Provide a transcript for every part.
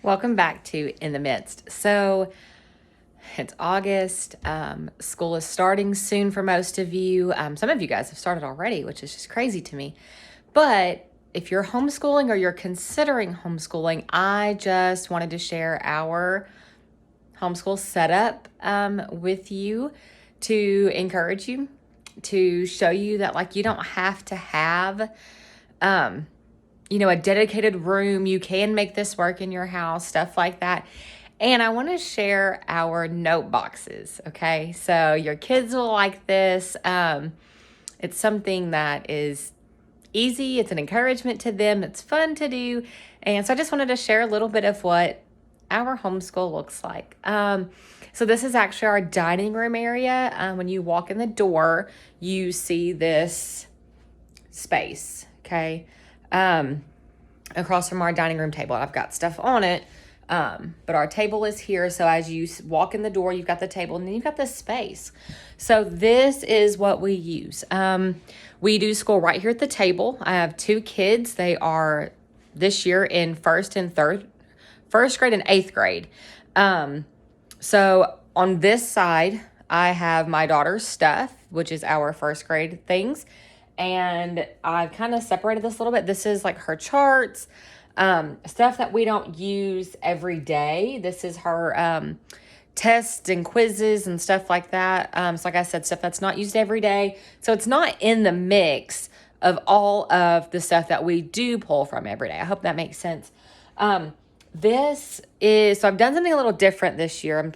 Welcome back to In the Midst. So it's August. School is starting soon for most of you. Some of you guys have started already, which is just crazy to me. But if you're homeschooling or you're considering homeschooling, I just wanted to share our homeschool setup with you to encourage you, to show you that you don't have to have a dedicated room. You can make this work in your house, stuff like that. And I want to share our note boxes, okay? So your kids will like this. It's something that is easy. It's an encouragement to them. It's fun to do. And so I just wanted to share a little bit of what our homeschool looks like. So this is actually our dining room area. When you walk in the door, you see this space, okay? Across from our dining room table. I've got stuff on it, but our table is here. So as you walk in the door, you've got the table and then you've got this space. So this is what we use. We do school right here at the table. I have two kids. They are this year in first grade and eighth grade. So on this side, I have my daughter's stuff, which is our first grade things. And I've kind of separated this a little bit. This is like her charts, stuff that we don't use every day. This is her tests and quizzes and stuff like that. So like I said, stuff that's not used every day. So it's not in the mix of all of the stuff that we do pull from every day. I hope that makes sense. So I've done something a little different this year. I'm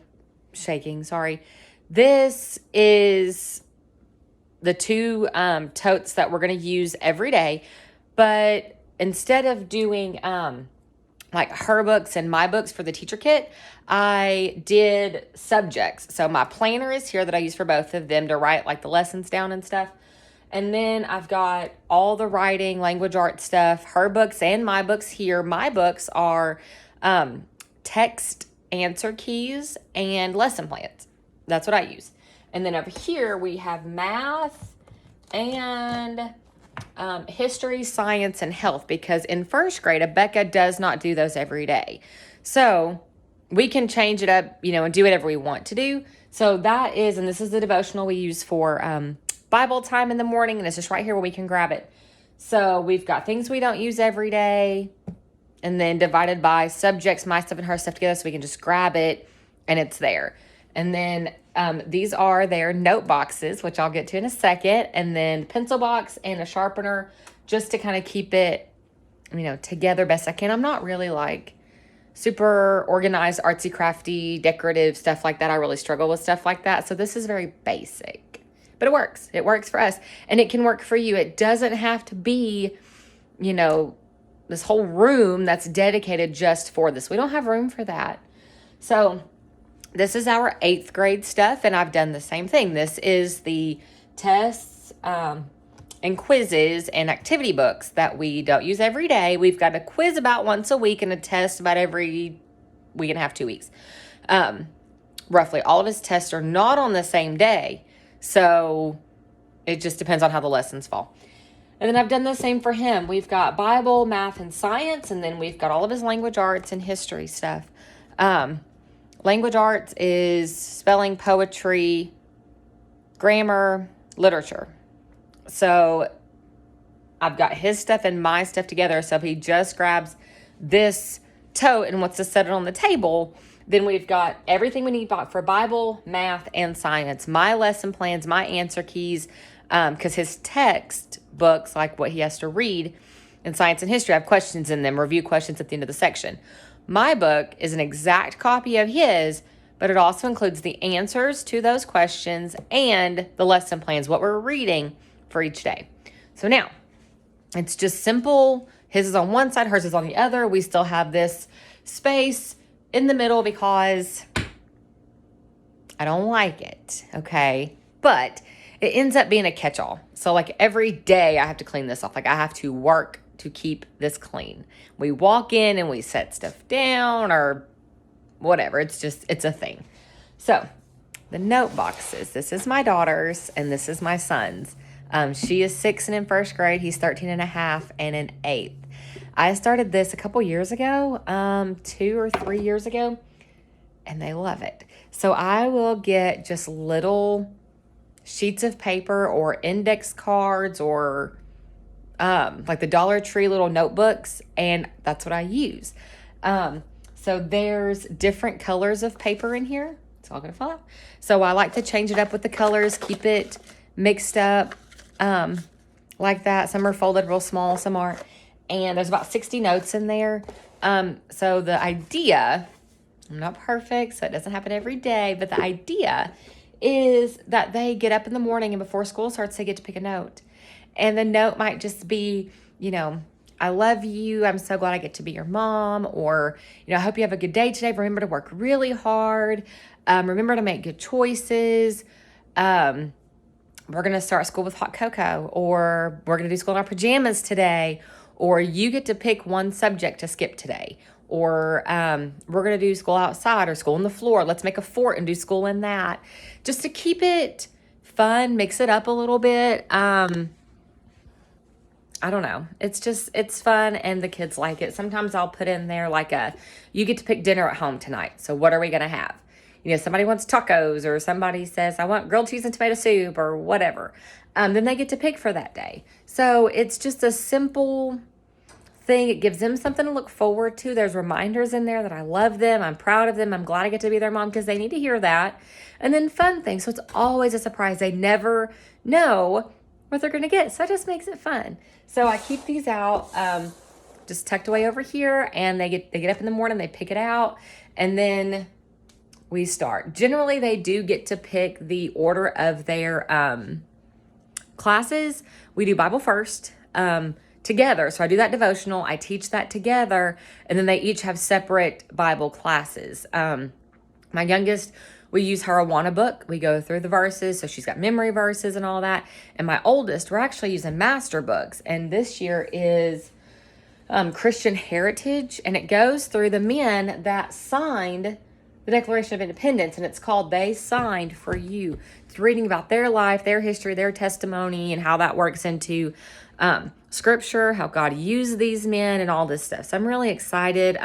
shaking, sorry. This is the two totes that we're going to use every day. But instead of doing like her books and my books for the teacher kit, I did subjects. So my planner is here that I use for both of them to write like the lessons down and stuff. And then I've got all the writing, language arts stuff, her books and my books here. My books are text answer keys and lesson plans. That's what I use. And then over here we have math and history, science, and health, because in first grade, Becca does not do those every day. So we can change it up, and do whatever we want to do. So that is, and this is the devotional we use for Bible time in the morning, and it's just right here where we can grab it. So we've got things we don't use every day, and then divided by subjects, my stuff and her stuff together, so we can just grab it, and it's there. And then these are their note boxes, which I'll get to in a second. And then pencil box and a sharpener just to kind of keep it, together best I can. I'm not really like super organized, artsy, crafty, decorative stuff like that. I really struggle with stuff like that. So this is very basic, but it works. It works for us and it can work for you. It doesn't have to be, this whole room that's dedicated just for this. We don't have room for that. So this is our eighth grade stuff, and I've done the same thing. This is the tests and quizzes and activity books that we don't use every day. We've got a quiz about once a week and a test about every week and a half, 2 weeks. Roughly, all of his tests are not on the same day, so it just depends on how the lessons fall. And then I've done the same for him. We've got Bible, math, and science, and then we've got all of his language arts and history stuff. Language arts is spelling, poetry, grammar, literature. So I've got his stuff and my stuff together. So if he just grabs this tote and wants to set it on the table, then we've got everything we need for Bible, math, and science. My lesson plans, my answer keys, because his text books, like what he has to read in science and history, have questions in them, review questions at the end of the section. My book is an exact copy of his, but it also includes the answers to those questions and the lesson plans, what we're reading for each day. So now, it's just simple. His is on one side, hers is on the other. We still have this space in the middle because I don't like it, okay? But it ends up being a catch-all. So like every day I have to clean this off. Like I have to work to keep this clean. We walk in and we set stuff down or whatever. It's a thing. So the note boxes, this is my daughter's and this is my son's. She is 6 and in first grade. He's 13 and a half and in eighth. I started this a couple years ago, 2 or 3 years ago, and they love it. So I will get just little sheets of paper or index cards or like the Dollar Tree little notebooks, and that's what I use. So there's different colors of paper in here. It's all gonna fall out. So I like to change it up with the colors, keep it mixed up like that. Some are folded real small, some aren't. And there's about 60 notes in there. So the idea, I'm not perfect, so it doesn't happen every day, but the idea is that they get up in the morning and before school starts, they get to pick a note. And the note might just be, I love you. I'm so glad I get to be your mom. Or, I hope you have a good day today. Remember to work really hard. Remember to make good choices. We're going to start school with hot cocoa. Or we're going to do school in our pajamas today. Or you get to pick one subject to skip today. Or we're going to do school outside or school on the floor. Let's make a fort and do school in that. Just to keep it fun, mix it up a little bit. I don't know. It's fun and the kids like it. Sometimes I'll put in there like you get to pick dinner at home tonight. So what are we going to have? Somebody wants tacos or somebody says, I want grilled cheese and tomato soup or whatever. Then they get to pick for that day. So it's just a simple thing. It gives them something to look forward to. There's reminders in there that I love them. I'm proud of them. I'm glad I get to be their mom because they need to hear that. And then fun things. So it's always a surprise. They never know what they're going to get. So it just makes it fun. So I keep these out just tucked away over here, and they get up in the morning, they pick it out, and then we start. Generally, they do get to pick the order of their classes. We do Bible first together. So I do that devotional. I teach that together, and then they each have separate Bible classes. My youngest, we use her Awana book. We go through the verses, so she's got memory verses and all that. And my oldest, we're actually using master books, and this year is Christian Heritage, and it goes through the men that signed the Declaration of Independence, and it's called They Signed for You. It's reading about their life, their history, their testimony, and how that works into scripture, how God used these men and all this stuff. So I'm really excited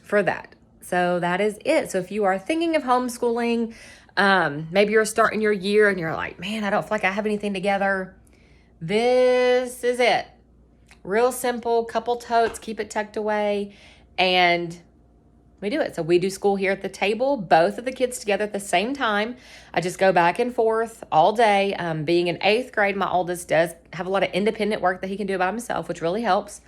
for that. So that is it. So if you are thinking of homeschooling, maybe you're starting your year and you're like, man, I don't feel like I have anything together. This is it. Real simple, couple totes, keep it tucked away, and we do it. So we do school here at the table, both of the kids together at the same time. I just go back and forth all day. Being in 8th grade, my oldest does have a lot of independent work that he can do by himself, which really helps.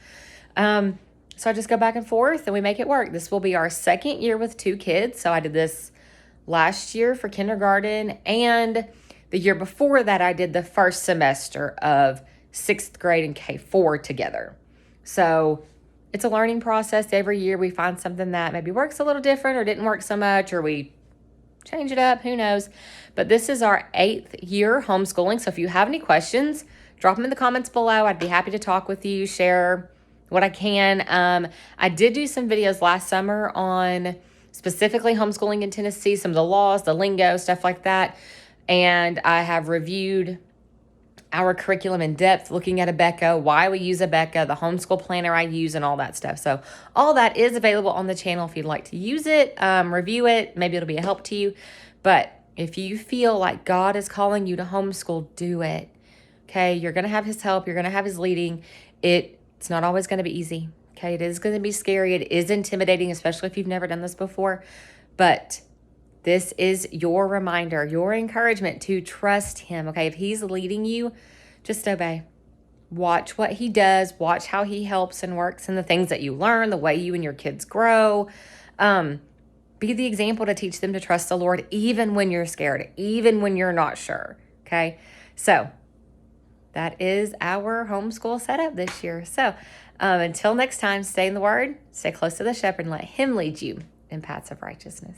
So I just go back and forth and we make it work. This will be our 2nd year with 2 kids. So I did this last year for kindergarten, and the year before that I did the first semester of 6th grade and K4 together. So it's a learning process. Every year we find something that maybe works a little different or didn't work so much, or we change it up, who knows. But this is our 8th year homeschooling. So if you have any questions, drop them in the comments below. I'd be happy to talk with you, share what I can. I did do some videos last summer on specifically homeschooling in Tennessee, some of the laws, the lingo, stuff like that. And I have reviewed our curriculum in depth, looking at Abeka, why we use Abeka, the homeschool planner I use, and all that stuff. So all that is available on the channel if you'd like to use it, review it. Maybe it'll be a help to you. But if you feel like God is calling you to homeschool, do it. Okay, you're going to have his help. You're going to have his leading. It's not always going to be easy. Okay, it is going to be scary. It is intimidating, especially if you've never done this before. But this is your reminder, your encouragement to trust him. Okay, if he's leading you, just obey. Watch what he does. Watch how he helps and works and the things that you learn, the way you and your kids grow. Be the example to teach them to trust the Lord, even when you're scared, even when you're not sure. Okay, so that is our homeschool setup this year. So until next time, stay in the Word, stay close to the shepherd, and let him lead you in paths of righteousness.